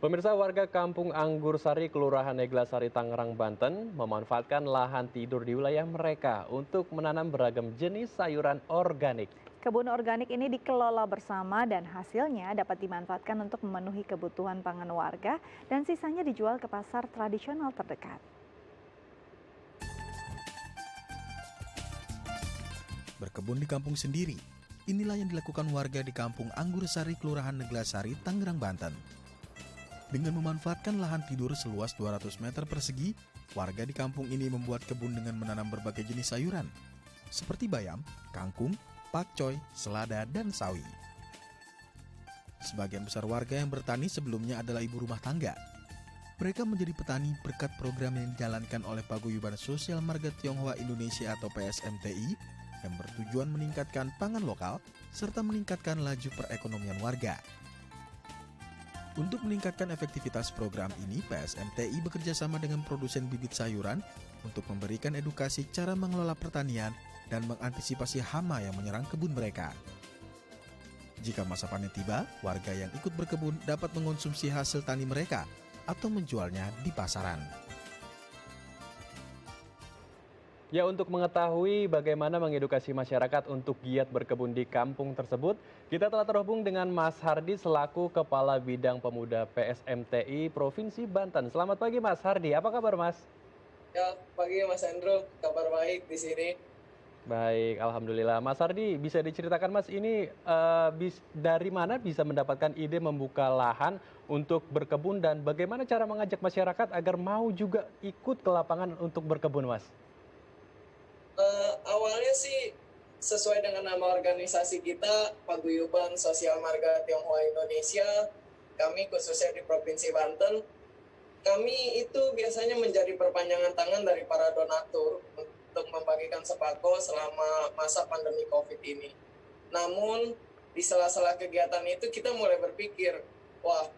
Pemirsa, warga Kampung Anggur Sari, Kelurahan Neglasari, Tangerang, Banten memanfaatkan lahan tidur di wilayah mereka untuk menanam beragam jenis sayuran organik. Kebun organik ini dikelola bersama dan hasilnya dapat dimanfaatkan untuk memenuhi kebutuhan pangan warga dan sisanya dijual ke pasar tradisional terdekat. Berkebun di kampung sendiri, inilah yang dilakukan warga di Kampung Anggur Sari, Kelurahan Neglasari, Tangerang, Banten. Dengan memanfaatkan lahan tidur seluas 200 meter persegi, warga di kampung ini membuat kebun dengan menanam berbagai jenis sayuran, seperti bayam, kangkung, pakcoy, selada, dan sawi. Sebagian besar warga yang bertani sebelumnya adalah ibu rumah tangga. Mereka menjadi petani berkat program yang dijalankan oleh Paguyuban Sosial Marga Tionghoa Indonesia atau PSMTI yang bertujuan meningkatkan pangan lokal serta meningkatkan laju perekonomian warga. Untuk meningkatkan efektivitas program ini, PSMTI bekerjasama dengan produsen bibit sayuran untuk memberikan edukasi cara mengelola pertanian dan mengantisipasi hama yang menyerang kebun mereka. Jika masa panen tiba, warga yang ikut berkebun dapat mengonsumsi hasil tani mereka atau menjualnya di pasaran. Ya, untuk mengetahui bagaimana mengedukasi masyarakat untuk giat berkebun di kampung tersebut, kita telah terhubung dengan Mas Hardi selaku Kepala Bidang Pemuda PSMTI Provinsi Banten. Selamat pagi Mas Hardi, apa kabar Mas? Ya, pagi Mas Andrew, kabar baik di sini. Baik, Alhamdulillah. Mas Hardi, bisa diceritakan Mas, ini dari mana bisa mendapatkan ide membuka lahan untuk berkebun dan bagaimana cara mengajak masyarakat agar mau juga ikut ke lapangan untuk berkebun Mas? Awalnya sih sesuai dengan nama organisasi kita, Paguyuban Sosial Marga Tionghoa Indonesia, kami khususnya di Provinsi Banten, kami itu biasanya menjadi perpanjangan tangan dari para donatur untuk membagikan sembako selama masa pandemi COVID ini. Namun, di sela-sela kegiatan itu kita mulai berpikir, wah,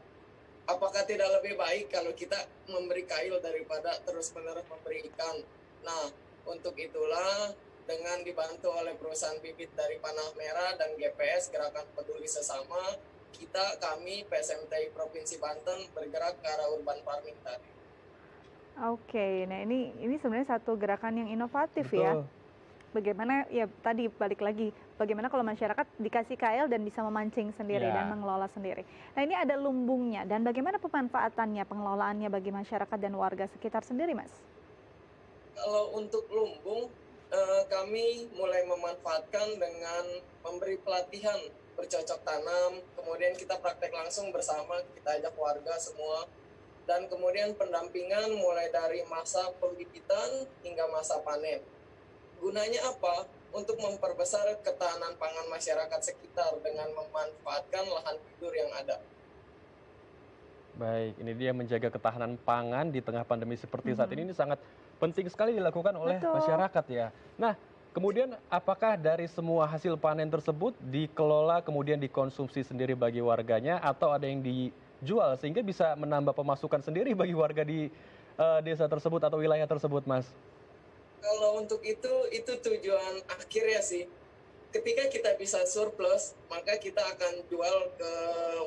apakah tidak lebih baik kalau kita memberi kail daripada terus-menerus memberi ikan? Nah, untuk itulah, dengan dibantu oleh perusahaan bibit dari Panah Merah dan GPS Gerakan Peduli Sesama, kami PSMTI Provinsi Banten bergerak ke arah urban farming tadi. Oke, nah ini sebenarnya satu gerakan yang inovatif ya. Betul. Bagaimana ya tadi balik lagi, bagaimana kalau masyarakat dikasih kail dan bisa memancing sendiri dan Ya. mengelola sendiri. Nah ini ada lumbungnya dan bagaimana pemanfaatannya, pengelolaannya bagi masyarakat dan warga sekitar sendiri, Mas? Kalau untuk lumbung, kami mulai memanfaatkan dengan memberi pelatihan bercocok tanam, kemudian kita praktek langsung bersama, kita ajak warga semua, dan kemudian pendampingan mulai dari masa pembibitan hingga masa panen. Gunanya apa? Untuk memperbesar ketahanan pangan masyarakat sekitar dengan memanfaatkan lahan tidur yang ada. Baik, ini dia menjaga ketahanan pangan di tengah pandemi seperti saat ini sangat penting sekali dilakukan oleh Betul. masyarakat ya. Nah, kemudian apakah dari semua hasil panen tersebut dikelola kemudian dikonsumsi sendiri bagi warganya atau ada yang dijual sehingga bisa menambah pemasukan sendiri bagi warga di desa tersebut atau wilayah tersebut, Mas? Kalau untuk itu tujuan akhirnya sih. Ketika kita bisa surplus, maka kita akan jual ke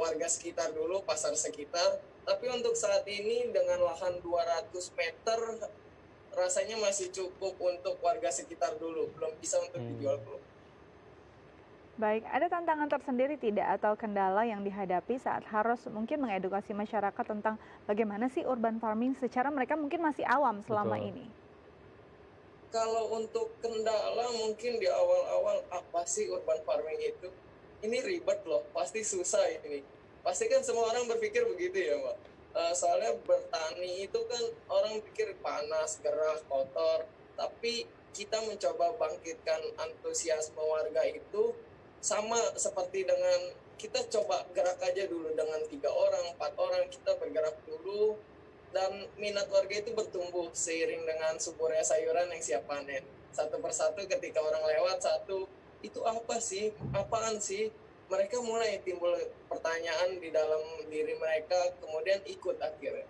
warga sekitar dulu, pasar sekitar. Tapi untuk saat ini dengan lahan 200 meter, rasanya masih cukup untuk warga sekitar dulu, belum bisa untuk dijual keluar. Baik, ada tantangan tersendiri tidak atau kendala yang dihadapi saat harus mungkin mengedukasi masyarakat tentang bagaimana sih urban farming secara mereka mungkin masih awam selama Betul. ini? Kalau untuk kendala mungkin di awal-awal apa sih urban farming itu? Ini ribet loh, pasti susah ini. Pasti kan semua orang berpikir begitu ya Mbak. Soalnya bertani itu kan orang pikir panas, gerah, kotor. Tapi kita mencoba bangkitkan antusiasme warga itu sama seperti dengan kita coba gerak aja dulu dengan 3 orang, 4 orang, kita bergerak dulu. Dan minat warga itu bertumbuh seiring dengan suburnya sayuran yang siap panen. Satu persatu ketika orang lewat, itu apa sih? Apaan sih? Mereka mulai timbul pertanyaan di dalam diri mereka, kemudian ikut akhirnya.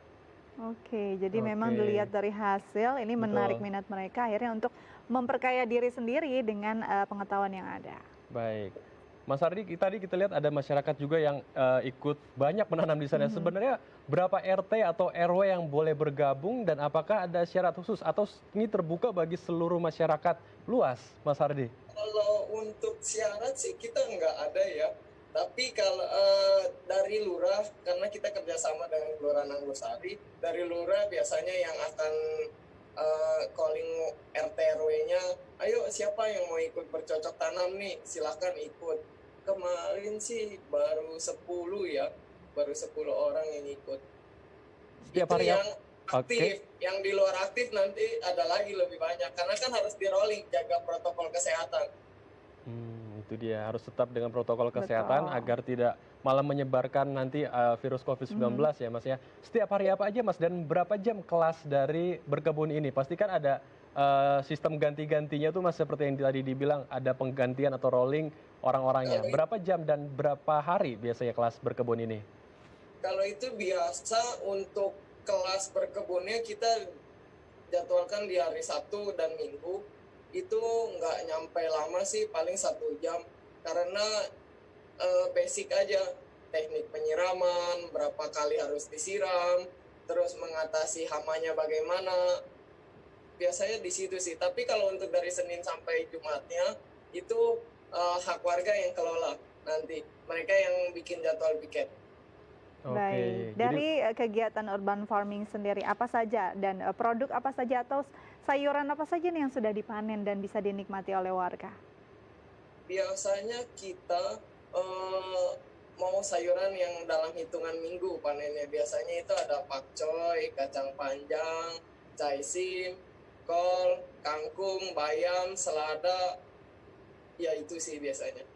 Oke, jadi memang Oke, dilihat dari hasil ini menarik betul. minat mereka akhirnya untuk memperkaya diri sendiri dengan pengetahuan yang ada. Baik. Mas Ardi, tadi kita lihat ada masyarakat juga yang ikut banyak menanam di sana. Sebenarnya berapa RT atau RW yang boleh bergabung dan apakah ada syarat khusus atau ini terbuka bagi seluruh masyarakat luas, Mas Ardi? Kalau untuk syarat sih kita nggak ada ya. Tapi kalau dari lurah, karena kita kerjasama dengan Kelurahan Anggusari, dari lurah biasanya yang akan calling RT RW-nya, ayo siapa yang mau ikut bercocok tanam nih, silakan ikut. Kemarin sih baru 10 ya, baru 10 orang yang ikut. Setiap Itu hari yang Oke. aktif, yang di luar aktif nanti ada lagi lebih banyak, karena kan harus di rolling, jaga protokol kesehatan. Itu dia, harus tetap dengan protokol kesehatan Betul. agar tidak malah menyebarkan nanti virus COVID-19 ya Mas ya. Setiap hari apa aja Mas dan berapa jam kelas dari berkebun ini? Pastikan ada sistem ganti-gantinya tuh Mas, seperti yang tadi dibilang ada penggantian atau rolling orang-orangnya. Kalau Berapa jam dan berapa hari biasanya kelas berkebun ini? Kalau itu biasa untuk kelas berkebunnya kita jadwalkan di hari Sabtu dan Minggu. Itu nggak nyampe lama sih, paling 1 jam. Karena basic aja, teknik penyiraman, berapa kali harus disiram, terus mengatasi hamanya bagaimana. Biasanya di situ sih. Tapi kalau untuk dari Senin sampai Jumatnya, itu hak warga yang kelola nanti. Mereka yang bikin jadwal piket. Baik, Jadi dari kegiatan urban farming sendiri apa saja dan produk apa saja atau sayuran apa saja nih yang sudah dipanen dan bisa dinikmati oleh warga? Biasanya kita mau sayuran yang dalam hitungan minggu panennya. Biasanya itu ada pakcoy, kacang panjang, caisim, kol, kangkung, bayam, selada. Ya itu sih biasanya.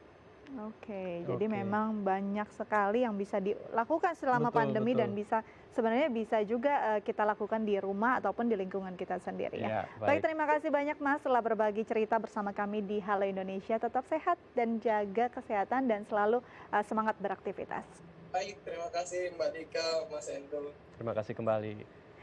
Oke, jadi Oke. memang banyak sekali yang bisa dilakukan selama Betul, pandemi dan betul. sebenarnya bisa juga kita lakukan di rumah ataupun di lingkungan kita sendiri ya. Ya, Baik, baik. terima kasih banyak Mas telah berbagi cerita bersama kami di Halo Indonesia. Tetap sehat dan jaga kesehatan dan selalu semangat beraktivitas. Baik, terima kasih Mbak Dika, Mas Endo. Terima kasih kembali.